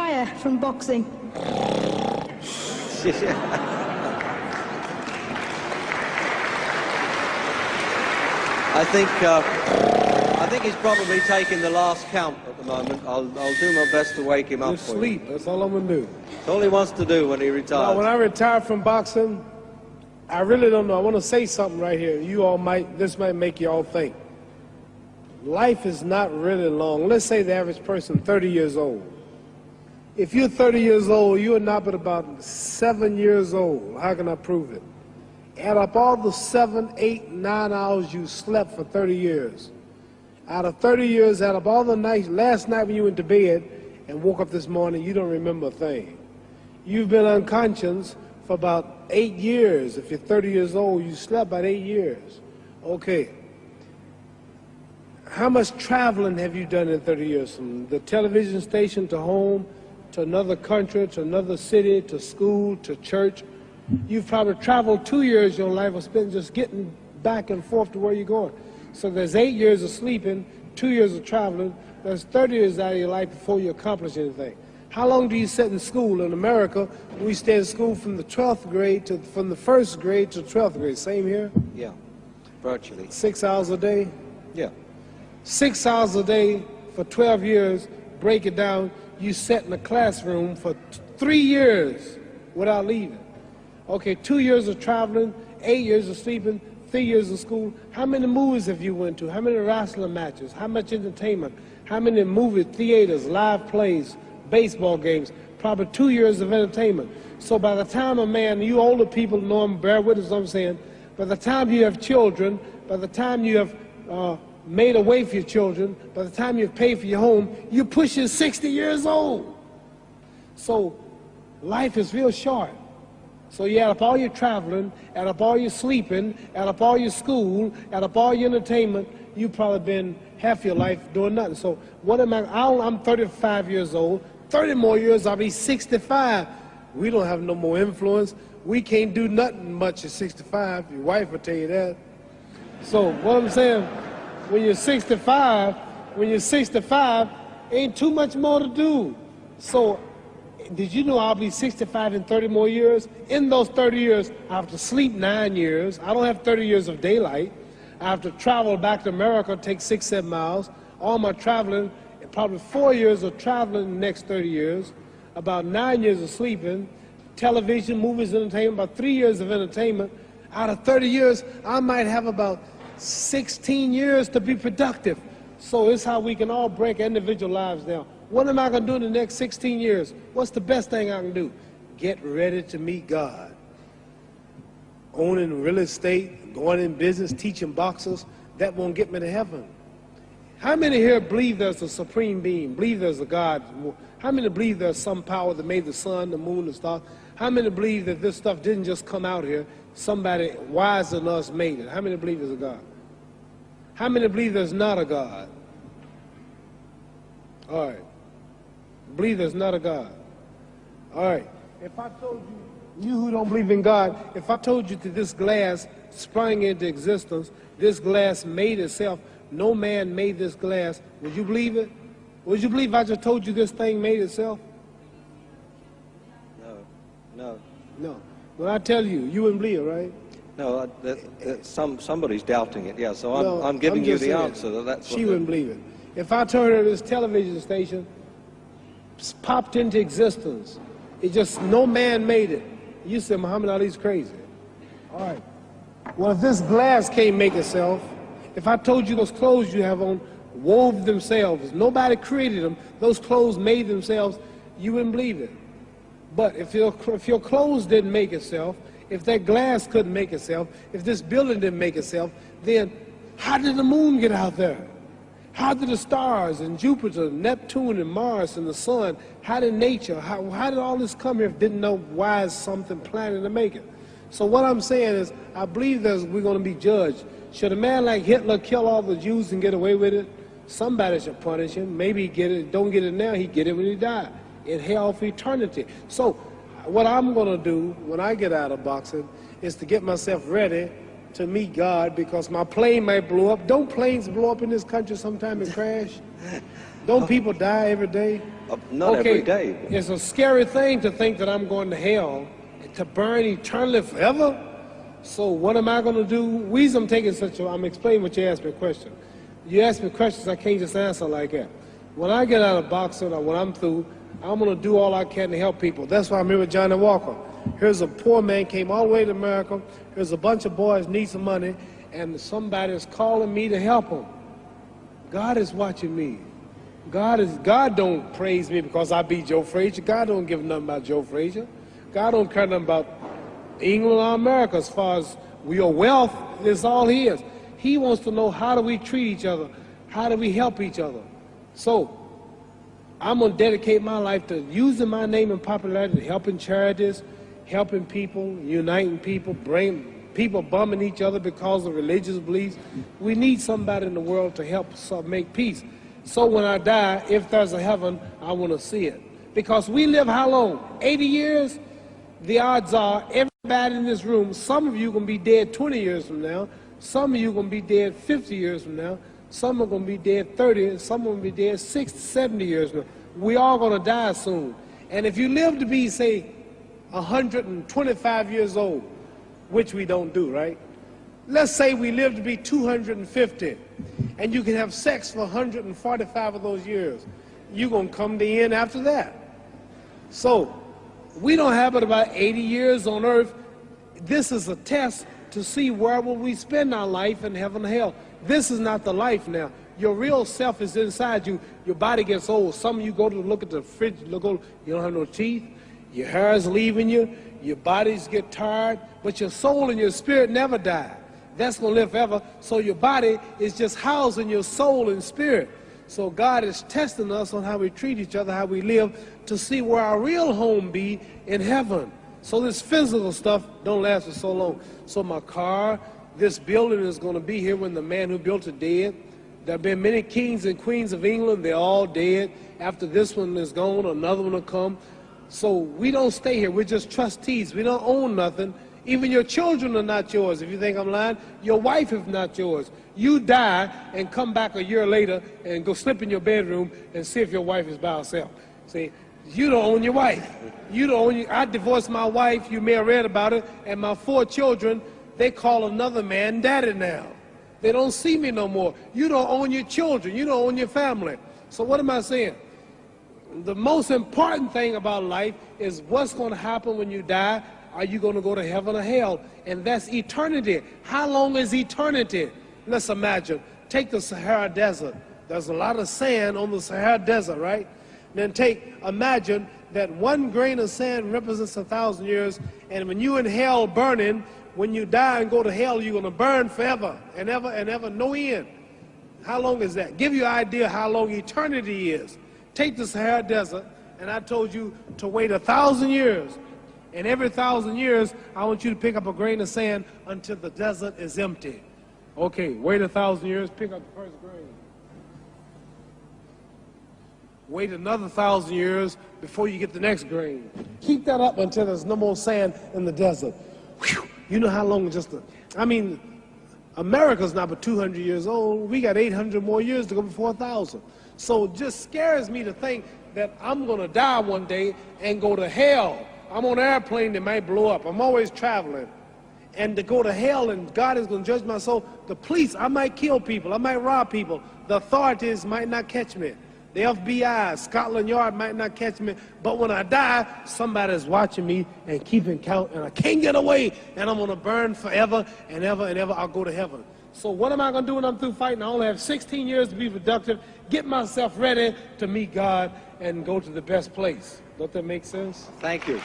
retire from boxing? I think he's probably taking the last count at the moment. I'll do my best to wake him up. Just sleep. That's all I'm gonna do. That's all he wants to do when he retires. Now, when I retire from boxing, I really don't know. I want to say something right here. This might make you all think. Life is not really long. Let's say the average person, 30 years old. If you're 30 years old, you are not but about 7 years old. How can I prove it? Add up all the 7, 8, 9 hours you slept for 30 years. Out of 30 years, add up all the nights, last night when you went to bed and woke up this morning, you don't remember a thing. You've been unconscious for about 8 years. If you're 30 years old, you slept about 8 years. Okay. How much traveling have you done in 30 years? From the television station to home, to another country, to another city, to school, to church. You've probably traveled 2 years of your life or spent just getting back and forth to where you're going. So there's 8 years of sleeping, 2 years of traveling. There's 30 years out of your life before you accomplish anything. How long do you sit in school? In America, we stay in school from the 12th grade to, from the 1st grade to 12th grade. Same here? Yeah, virtually. 6 hours a day? Yeah. 6 hours a day for 12 years, break it down, you sat in a classroom for 3 years without leaving. Okay, 2 years of traveling, 8 years of sleeping, 3 years of school. How many movies have you went to? How many wrestling matches? How much entertainment? How many movie theaters, live plays, baseball games? Probably 2 years of entertainment. So by the time a man, you older people know him, bear with us what I'm saying, by the time you have children, by the time you have made a way for your children, by the time you've paid for your home, you're pushing 60 years old. So life is real short. So you add up all your traveling, add up all your sleeping, add up all your school, add up all your entertainment, you've probably been half your life doing nothing. So what am I'm 35 years old, 30 more years I'll be 65. We don't have no more influence. We can't do nothing much at 65. Your wife will tell you that. So what I'm saying, when you're 65, ain't too much more to do. So did you know I'll be 65 in 30 more years? In those 30 years, I have to sleep 9 years. I don't have 30 years of daylight. I have to travel back to America, take 6, 7 miles. All my traveling, probably 4 years of traveling in the next 30 years, about 9 years of sleeping, television, movies, entertainment, about 3 years of entertainment. Out of 30 years, I might have about 16 years to be productive. So it's how we can all break individual lives down. What am I going to do in the next 16 years? What's the best thing I can do? Get ready to meet God. Owning real estate, going in business, teaching boxers, that won't get me to heaven. How many here believe there's a supreme being, believe there's a God? How many believe there's some power that made the sun, the moon, the stars? How many believe that this stuff didn't just come out here? Somebody wiser than us made it. How many believe there's a God? How many believe there's not a God? All right. Believe there's not a God. All right. If I told you, you who don't believe in God, if I told you that this glass sprang into existence, this glass made itself, no man made this glass, would you believe it? Would you believe I just told you this thing made itself? No. No. When I tell you, you wouldn't believe it, right? No, somebody's doubting it, yeah, so I'm giving you the answer. That's she wouldn't believe it. If I told her this television station popped into existence, it just, no man made it, you said Muhammad Ali's crazy. All right. Well, if this glass can't make itself, if I told you those clothes you have on wove themselves, nobody created them, those clothes made themselves, you wouldn't believe it. But if your clothes didn't make itself, if that glass couldn't make itself, if this building didn't make itself, then how did the moon get out there? How did the stars and Jupiter, Neptune and Mars and the sun, how did nature, how did all this come here if didn't know why is something planning to make it? So what I'm saying is, I believe that we're going to be judged. Should a man like Hitler kill all the Jews and get away with it? Somebody should punish him. Maybe he get it, don't get it now, he get it when he died. In hell for eternity. So what I'm going to do when I get out of boxing is to get myself ready to meet God, because my plane might blow up. Don't planes blow up in this country sometime and crash? Don't people die every day? Not every day. It's a scary thing to think that I'm going to hell to burn eternally forever. So what am I going to do? Reason I'm taking I'm explaining what you asked me a question. You ask me questions I can't just answer like that. When I get out of boxing or when I'm through, I'm going to do all I can to help people. That's why I'm here with Johnny Walker. Here's a poor man, came all the way to America. Here's a bunch of boys need some money, and somebody is calling me to help them. God is watching me. God don't praise me because I beat Joe Frazier. God don't give nothing about Joe Frazier. God don't care nothing about England or America as far as your wealth is all his. He wants to know, how do we treat each other? How do we help each other? So I'm going to dedicate my life to using my name and popularity, helping charities, helping people, uniting people, bringing people bumming each other because of religious beliefs. We need somebody in the world to help us make peace. So when I die, if there's a heaven, I want to see it. Because we live how long? 80 years? The odds are everybody in this room, some of you are going to be dead 20 years from now, some of you are going to be dead 50 years from now, some are going to be dead 30, and some are going to be dead 60, 70 years from now. We all going to die soon. And if you live to be, say, 125 years old, which we don't do, right? Let's say we live to be 250, and you can have sex for 145 of those years. You're going to come to the end after that. So we don't have but about 80 years on earth. This is a test to see where will we spend our life in heaven or hell. This is not the life now. Your real self is inside you. Your body gets old. Some of you go to look at the fridge, you don't have no teeth. Your hair is leaving you. Your bodies get tired. But your soul and your spirit never die. That's going to live forever. So your body is just housing your soul and spirit. So God is testing us on how we treat each other, how we live, to see where our real home be in heaven. So this physical stuff don't last for so long. So my car, this building is going to be here when the man who built it dead. There have been many kings and queens of England. They're all dead. After this one is gone, another one will come. So we don't stay here. We're just trustees. We don't own nothing. Even your children are not yours. If you think I'm lying, your wife is not yours. You die and come back a year later and go slip in your bedroom and see if your wife is by herself. See, you don't own your wife. You don't own I divorced my wife. You may have read about it. And my 4 children, they call another man daddy now. They don't see me no more. You don't own your children. You don't own your family. So what am I saying? The most important thing about life is what's going to happen when you die. Are you going to go to heaven or hell? And that's eternity. How long is eternity? Let's imagine. Take the Sahara Desert. There's a lot of sand on the Sahara Desert, right? Then imagine that 1 grain of sand represents 1,000 years, and when you're in hell burning, when you die and go to hell, you're going to burn forever and ever and ever, no end. How long is that? Give you an idea how long eternity is. Take the Sahara Desert, and I told you to wait 1,000 years. And every 1,000 years, I want you to pick up a grain of sand until the desert is empty. Okay, wait 1,000 years, pick up the first grain. Wait another 1,000 years before you get the next grain. Keep that up until there's no more sand in the desert. Whew. You know how long America's not but 200 years old. We got 800 more years to go before 1,000. So it just scares me to think that I'm going to die one day and go to hell. I'm on an airplane that might blow up. I'm always traveling. And to go to hell and God is going to judge my soul. The police, I might kill people. I might rob people. The authorities might not catch me. The FBI, Scotland Yard might not catch me. But when I die, somebody's watching me and keeping count. And I can't get away. And I'm going to burn forever and ever and ever. I'll go to heaven. So what am I going to do when I'm through fighting? I only have 16 years to be productive. Get myself ready to meet God and go to the best place. Don't that make sense? Thank you.